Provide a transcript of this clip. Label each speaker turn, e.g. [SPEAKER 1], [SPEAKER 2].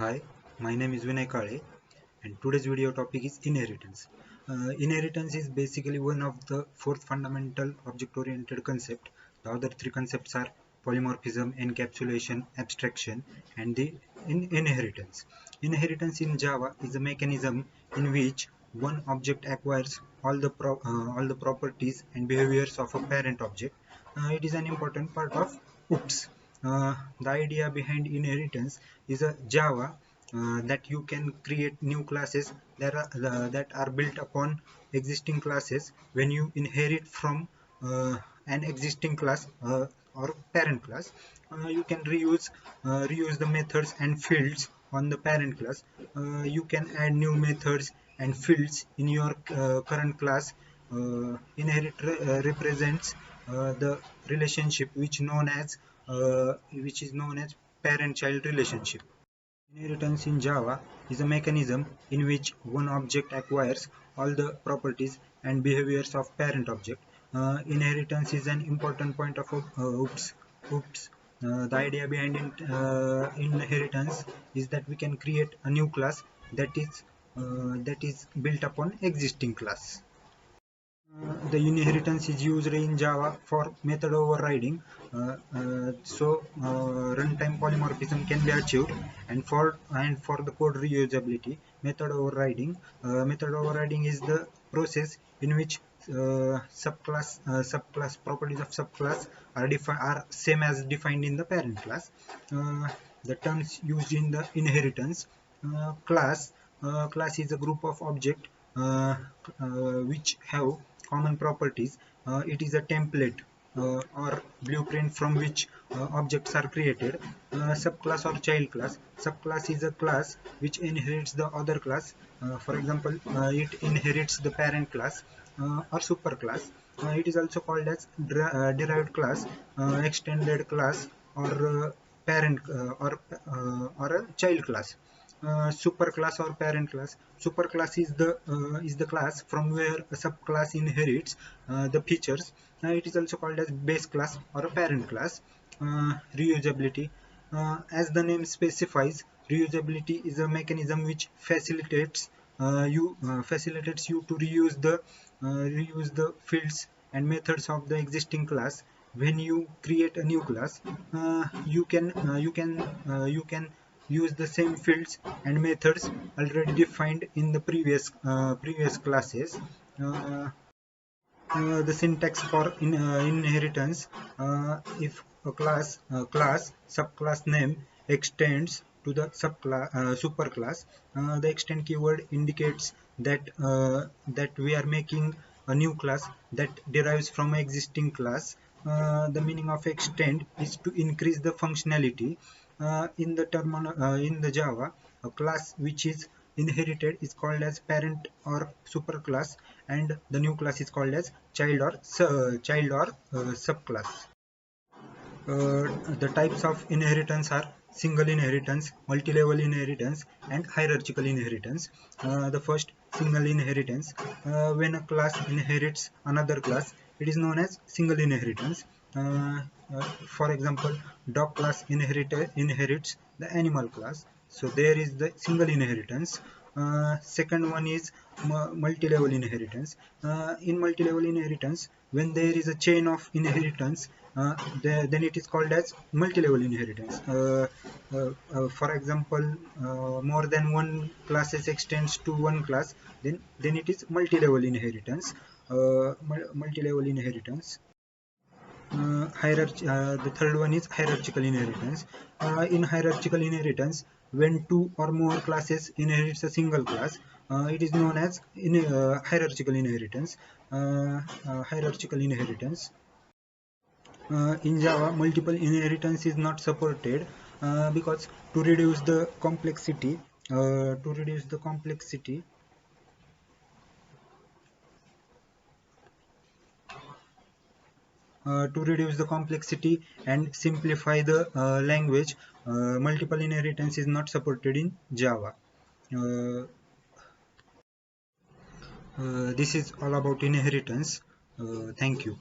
[SPEAKER 1] Hi, my name is Vinay Kale and today's video topic is inheritance. Inheritance is basically one of the fourth fundamental object-oriented concept. The other three concepts are polymorphism, encapsulation, abstraction, and the inheritance. Inheritance in Java is a mechanism in which one object acquires all the properties and behaviors of a parent object. It is an important part of OOPS. The idea behind inheritance is a Java that you can create new classes that are built upon existing classes. When you inherit from an existing class or parent class, you can reuse the methods and fields on the parent class. You can add new methods and fields in your current class. Represents the relationship which is known as parent-child relationship. Inheritance in Java is a mechanism in which one object acquires all the properties and behaviors of parent object. Inheritance is an important point of OOPS. OOPS. The idea behind inheritance is that we can create a new class that is built upon existing class. The inheritance is used in Java for method overriding, runtime polymorphism can be achieved, and for the code reusability, method overriding is the process in which subclass properties of subclass are same as defined in the parent class. The terms used in the inheritance class is a group of objects which have common properties. It is a template or blueprint from which objects are created. Subclass or child class. Subclass is a class which inherits the other class. For example, it inherits the parent class or superclass. It is also called as derived class, extended class, or parent or a child class. Superclass or parent class. Superclass is the class from where a subclass inherits the features. It is also called as base class or a parent class. Reusability. As the name specifies, reusability is a mechanism which facilitates you to reuse the fields and methods of the existing class. When you create a new class, you can use the same fields and methods already defined in the previous classes. The syntax for inheritance: if a class subclass name extends to the superclass, the extend keyword indicates that we are making a new class that derives from an existing class. The meaning of extend is to increase the functionality. In the Java, a class which is inherited is called as parent or superclass, and the new class is called as child or subclass. The types of inheritance are single inheritance, multi-level inheritance, and hierarchical inheritance. The first, single inheritance. When a class inherits another class, it is known as single inheritance. For example, dog class inherits the animal class, so there is the single inheritance. Second one is multi-level inheritance. In multi-level inheritance, when there is a chain of inheritance, then it is called as multi-level inheritance. For example, more than one classes extends to one class, then it is multi-level inheritance. Multi-level inheritance. The third one is hierarchical inheritance. In hierarchical inheritance, when two or more classes inherits a single class, it is known as hierarchical inheritance. Hierarchical inheritance. In Java, multiple inheritance is not supported because to reduce the complexity, uh, to reduce the complexity, and simplify the language, multiple inheritance is not supported in Java. Uh, this is all about inheritance. Thank you.